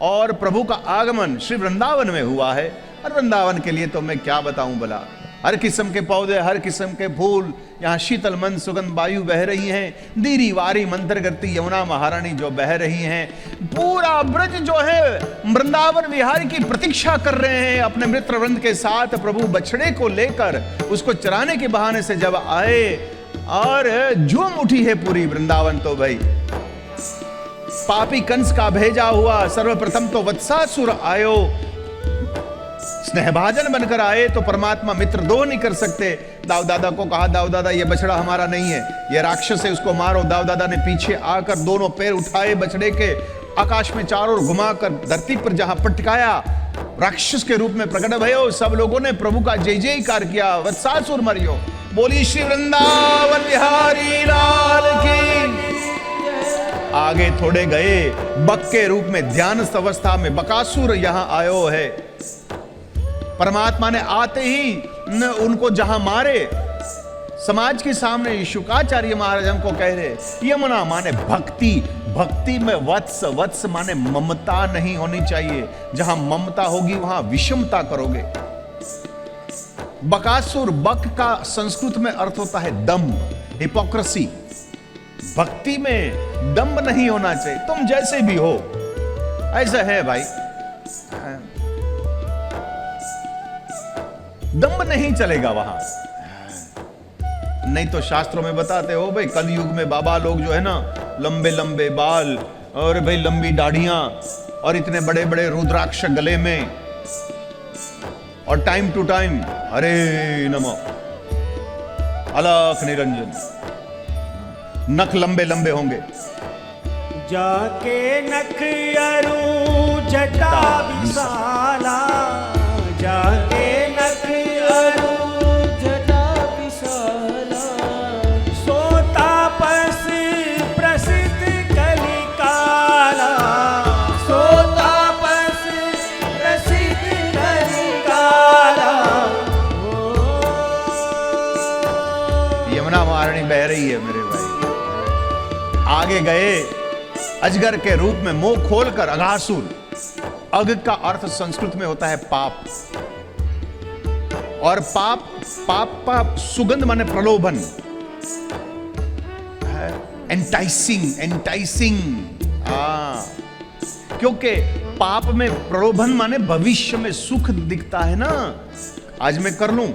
और प्रभु का आगमन श्री वृंदावन में हुआ है। और वृंदावन के लिए तो मैं क्या बताऊं भला, हर किस्म के पौधे, हर किस्म के फूल, यहाँ शीतल मन सुगंध वायु बह रही हैं, दीरी वारी मंत्र करती यमुना महारानी जो बह रही हैं, पूरा ब्रज जो है वृंदावन विहारी की प्रतीक्षा कर रहे हैं अपने मित्र वृंद के साथ। प्रभु बछड़े को लेकर उसको चराने के बहाने से जब आए और झूम उठी है पूरी वृंदावन। तो भाई पापी कंस का भेजा हुआ सर्वप्रथम तो वत्सासुर आयो, स्नेहभाजन बनकर आए, तो परमात्मा मित्र दो नहीं कर सकते। दाऊ दादा को कहा, दाऊ दादा ये बछड़ा हमारा नहीं है, ये राक्षस है, उसको मारो। दाऊ दादा ने पीछे आकर दोनों पैर उठाए बछड़े के, आकाश में चारों ओर घुमाकर धरती पर जहां पटकाया, राक्षस के रूप में प्रकट भयो। सब लोगों ने प्रभु का जय जयकार किया, वत्सासुर मरियो, बोली श्री वृंदावन बिहारी लाल की। आगे थोड़े गए, बक के रूप में ध्यान अवस्था में बकासुर यहां आयो है। परमात्मा ने आते ही उनको जहां मारे, समाज के सामने शुकाचार्य महाराज हमको कह रहे यमुना माने भक्ति, भक्ति में वत्स, वत्स माने ममता नहीं होनी चाहिए, जहां ममता होगी वहां विषमता करोगे। बकासुर, बक का संस्कृत में अर्थ होता है दम्भ, हिपोक्रेसी। भक्ति में दम्भ नहीं होना चाहिए, तुम जैसे भी हो ऐसा है भाई, दम्भ नहीं चलेगा वहां। नहीं तो शास्त्रों में बताते हो भाई, कलयुग में बाबा लोग जो है ना, लंबे लंबे बाल और भाई लंबी दाढ़ियां और इतने बड़े बड़े रुद्राक्ष गले में, और टाइम टू टाइम हरे नमो, अलख निरंजन, नख लंबे लंबे होंगे। जाके नख अरु जटा विशाला, जाके नख अरु जटा विशाला, सो तापस प्रसिद्ध कलिकाला, सो तापस प्रसिद्ध कलिकाला। यमुना महारानी बह रही है मेरे भाई। आगे गए, अजगर के रूप में मुंह खोलकर अघासुर, अघ का अर्थ संस्कृत में होता है पाप, और पाप, पाप सुगंध माने प्रलोभन, एंटाइसिंग, एंटाइसिंग। क्योंकि पाप में प्रलोभन माने भविष्य में सुख दिखता है ना, आज मैं कर लूं।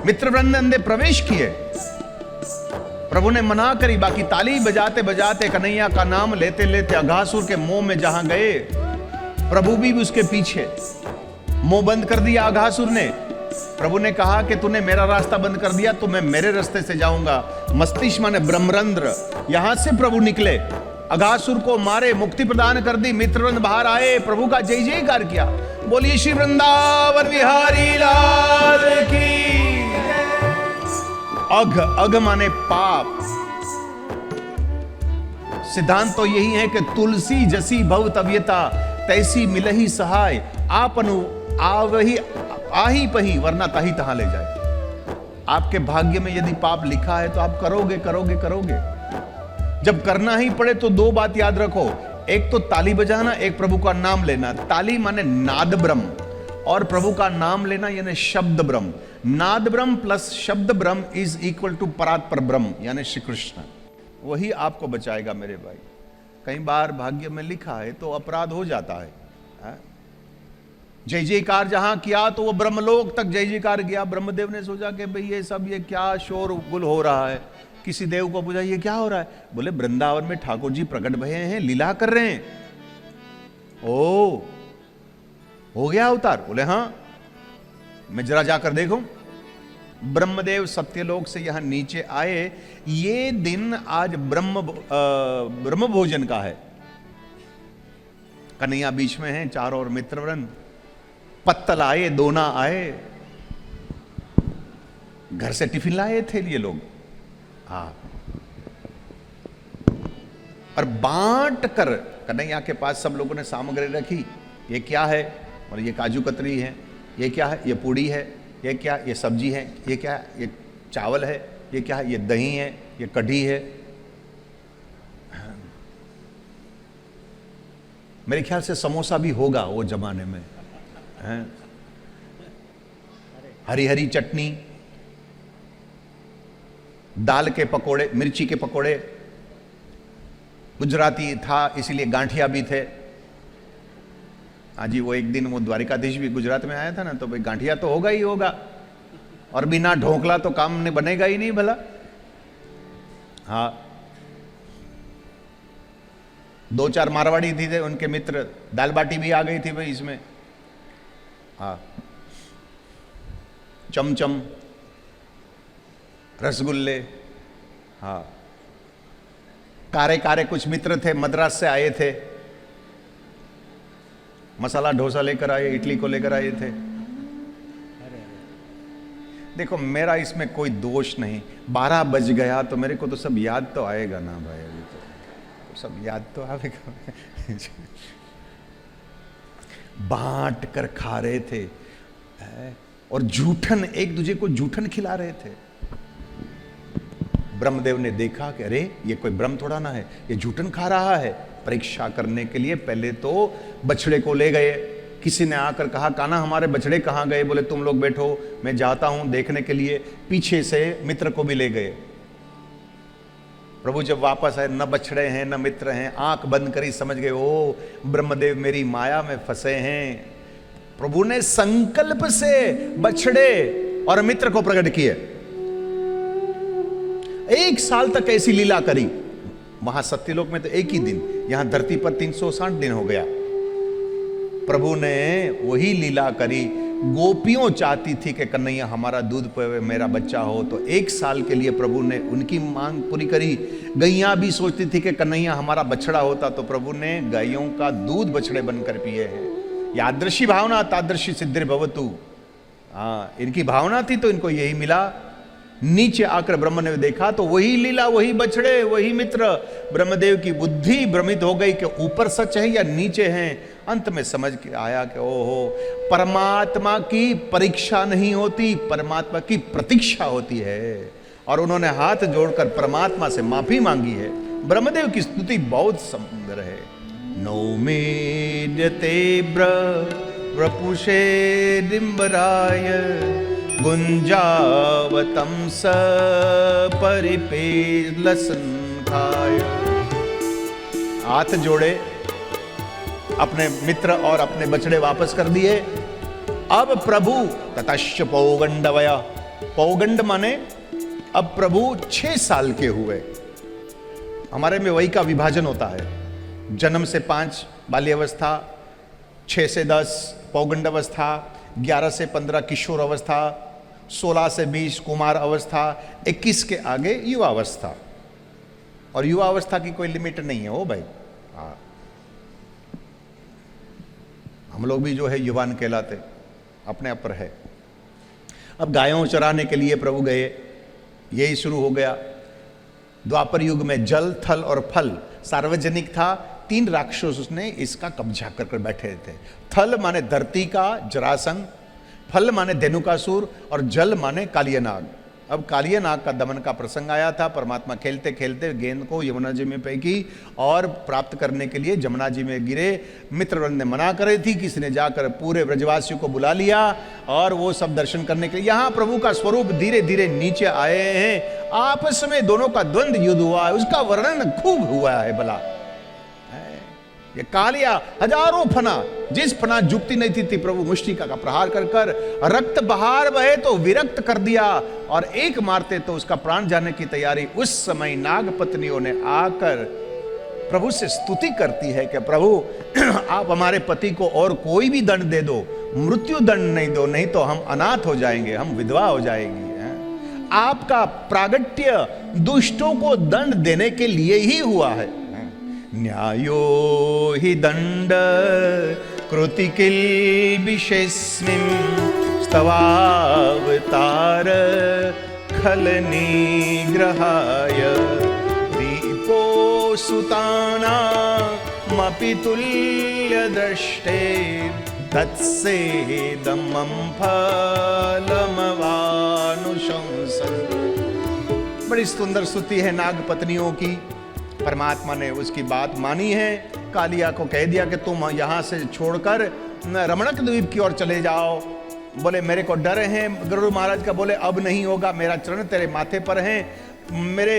मित्रवृंद अंदर प्रवेश किए, प्रभु ने मना करी, बाकी ताली बजाते बजाते, कन्हैया का नाम लेते लेते अघासुर के मुंह में जहां गए, प्रभु भी उसके पीछे। मुंह बंद कर दिया अघासुर ने। प्रभु ने कहा कि तूने मेरा रास्ता बंद कर दिया तो मैं मेरे रास्ते से जाऊंगा। मस्तिष्क माने ब्रह्मरंध्र, यहां से प्रभु निकले, अघासुर को मारे, मुक्ति प्रदान कर दी। मित्रवृंद बाहर आए, प्रभु का जय जयकार किया, बोलिए श्री वृंदावन बिहारी लाल की। अघ, अघ माने पाप। सिद्धांत तो यही है कि तुलसी जसी भव तव्यता, तैसी मिलही सहाय, आपनु आवही आही पही, वरना ताही तहां ले जाए। आपके भाग्य में यदि पाप लिखा है तो आप करोगे करोगे करोगे। जब करना ही पड़े तो दो बात याद रखो, एक तो ताली बजाना, एक प्रभु का नाम लेना। ताली माने नाद ब्रह्म, और प्रभु का नाम लेना यानी शब्द ब्रह्म। नाद ब्रह्म प्लस शब्द ब्रह्म इज इक्वल टू परात्पर ब्रह्म यानी श्री कृष्ण। वही आपको बचाएगा मेरे भाई। कई बार भाग्य में लिखा है तो अपराध हो जाता है। जय जयकार जहां किया तो वो ब्रह्मलोक तक जय जयकार किया। ब्रह्मदेव ने सोचा कि भाई ये सब ये क्या शोर गुल हो रहा है। किसी देव को पूछा ये क्या हो रहा है, बोले वृंदावन में ठाकुर जी प्रकट भये हैं, लीला कर रहे हैं। ओ हो गया अवतार, बोले हां, मैं जरा जाकर देखूं। ब्रह्मदेव सत्यलोक से यहां नीचे आए। ये दिन आज ब्रह्म भोजन का है। कन्हैया बीच में है, चारों ओर मित्रवृंद, पत्तल आए, दोना आए, घर से टिफिन लाए थे ये लोग, हाँ, और बांट कर कन्हैया के पास सब लोगों ने सामग्री रखी। ये क्या है, और ये काजू कतरी है, ये क्या है, ये पूड़ी है, ये क्या, ये सब्जी है, ये क्या है, ये चावल है, ये क्या है, ये दही है, ये कढ़ी है। मेरे ख्याल से समोसा भी होगा वो जमाने में, हैं? हरी हरी चटनी, दाल के पकोड़े, मिर्ची के पकोड़े, गुजराती था इसलिए गांठिया भी थे। हाँ जी, वो एक दिन वो द्वारिकाधीश भी गुजरात में आया था ना, तो भाई गांठिया तो होगा ही होगा, और बिना ढोकला तो काम ने बनेगा ही नहीं भला। हाँ, 2-4 मारवाड़ी थे उनके मित्र, दाल बाटी भी आ गई थी भाई इसमें। हाँ, चमचम, रसगुल्ले, हाँ, कारे कारे कुछ मित्र थे, मद्रास से आए थे, मसाला डोसा लेकर आए, इडली को लेकर आए थे। देखो मेरा इसमें कोई दोष नहीं, 12 बज गया तो मेरे को तो सब याद तो आएगा ना भाई, अभी तो सब याद तो आएगा। बांट कर खा रहे थे और जूठन, एक दूसरे को जूठन खिला रहे थे। ब्रह्मदेव ने देखा कि अरे ये कोई ब्रह्म थोड़ा ना है, ये जूठन खा रहा है। परीक्षा करने के लिए पहले तो बछड़े को ले गए। किसी ने आकर कहा, कान्हा हमारे बछड़े कहाँ गए? बोले तुम लोग बैठो, मैं जाता हूं देखने के लिए। पीछे से मित्र को भी ले गए। प्रभु जब वापस आए, न बछड़े हैं न मित्र हैं। आंख बंद करी, समझ गए ओ ब्रह्मदेव मेरी माया में फंसे हैं। प्रभु ने संकल्प से बछड़े और मित्र को प्रकट किए। 1 साल तक ऐसी लीला करी। वहां सत्यलोक में तो एक ही दिन, यहां धरती पर 360 दिन हो गया। प्रभु ने वही लीला करी। गोपियों चाहती थी कि कन्हैया हमारा दूध पे मेरा बच्चा हो, तो 1 साल के लिए प्रभु ने उनकी मांग पूरी करी। गैया भी सोचती थी कि कन्हैया हमारा बछड़ा होता, तो प्रभु ने गायों का दूध बछड़े बनकर पिए हैं। यादृशी भावना तादृशी सिद्धि भवतु। हाँ, इनकी भावना थी तो इनको यही मिला। नीचे आकर ब्रह्म ने देखा तो वही लीला, वही बछड़े, वही मित्र। ब्रह्मदेव की बुद्धि भ्रमित हो गई कि ऊपर सच है या नीचे है। अंत में समझ के आया कि ओहो, परमात्मा की परीक्षा नहीं होती, परमात्मा की प्रतीक्षा होती है। और उन्होंने हाथ जोड़कर परमात्मा से माफी मांगी है। ब्रह्मदेव की स्तुति बहुत सुंदर है। नौमेद्यते वपुषे डिंबराय गुंजावतम स परिपेलसन खाय। हाथ जोड़े, अपने मित्र और अपने बछड़े वापस कर दिए। अब प्रभु ततश्च पौगंडवया, पौगंड माने अब प्रभु 6 साल के हुए। हमारे में वही का विभाजन होता है। जन्म से 5 बाल्यावस्था, 6 से 10 पौगंड अवस्था, 11 से 15 किशोर अवस्था, 16 से 20 कुमार अवस्था, 21 के आगे युवा अवस्था। और युवा अवस्था की कोई लिमिट नहीं है ओ भाई। हाँ, हम लोग भी जो है युवान कहलाते, अपने ऊपर है। अब गायों चराने के लिए प्रभु गए, यही शुरू हो गया। द्वापर युग में जल, थल और फल सार्वजनिक था। 3 राक्षस उसने इसका कब्जा कर बैठे थे। थल माने धरती का जरासंध, फल माने धेनुकासुर और जल माने कालियनाग। अब कालियनाग का दमन का प्रसंग आया था। परमात्मा खेलते खेलते गेंद को यमुना जी में फेंकी और प्राप्त करने के लिए जमुना जी में गिरे। मित्रवृंद ने मना करी थी, किसी ने जाकर पूरे ब्रजवासियों को बुला लिया और वो सब दर्शन करने के लिए यहाँ प्रभु का स्वरूप धीरे धीरे नीचे आए हैं। आपस में दोनों का द्वंद्व युद्ध हुआ है, उसका वर्णन खूब हुआ है। भला ये कालिया हजारों फना, जिस फना जुक्ति नहीं थी प्रभु मुष्टिका का प्रहार कर कर रक्त बहार बहे तो विरक्त कर दिया, और एक मारते तो उसका प्राण जाने की तैयारी। उस समय नाग पत्नियों ने आकर प्रभु से स्तुति करती है कि प्रभु आप हमारे पति को और कोई भी दंड दे दो, मृत्यु दंड नहीं दो, नहीं तो हम अनाथ हो जाएंगे, हम विधवा हो जाएंगी। आपका प्रागट्य दुष्टों को दंड देने के लिए ही हुआ है। न्यायो हि दंड कृति किल्बिषेऽस्मिन् स्तवावतार खल निग्रहाय दीपो सुतानामपि तुल्य दृष्टे तत्सेदमं फलमवानुशंसन्। बड़ी सुंदर स्तुति है नाग पत्नियों की। परमात्मा ने उसकी बात मानी है। कालिया को कह दिया कि तुम यहाँ से छोड़कर रमणक द्वीप की ओर चले जाओ। बोले मेरे को डर है। गरुड़ महाराज का बोले अब नहीं होगा, मेरा चरण तेरे माथे पर है, मेरे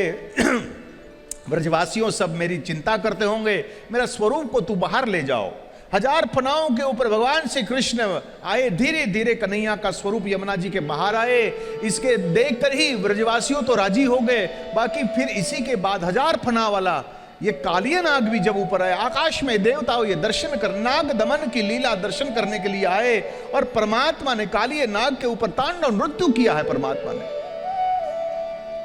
ब्रजवासियों सब मेरी चिंता करते होंगे, मेरा स्वरूप को तू बाहर ले जाओ। 1000 फनाओं के ऊपर भगवान श्री कृष्ण आए, धीरे धीरे कन्हैया का स्वरूप यमुना जी के बाहर आए। इसके देखकर ही ब्रजवासियों तो राजी हो गए। बाकी फिर इसी के बाद 1000 फना वाला ये कालिया नाग भी जब ऊपर आए, आकाश में देवताओं ये दर्शन कर, नाग दमन की लीला दर्शन करने के लिए आए और परमात्मा ने कालिया नाग के ऊपर तांडव नृत्य किया है। परमात्मा ने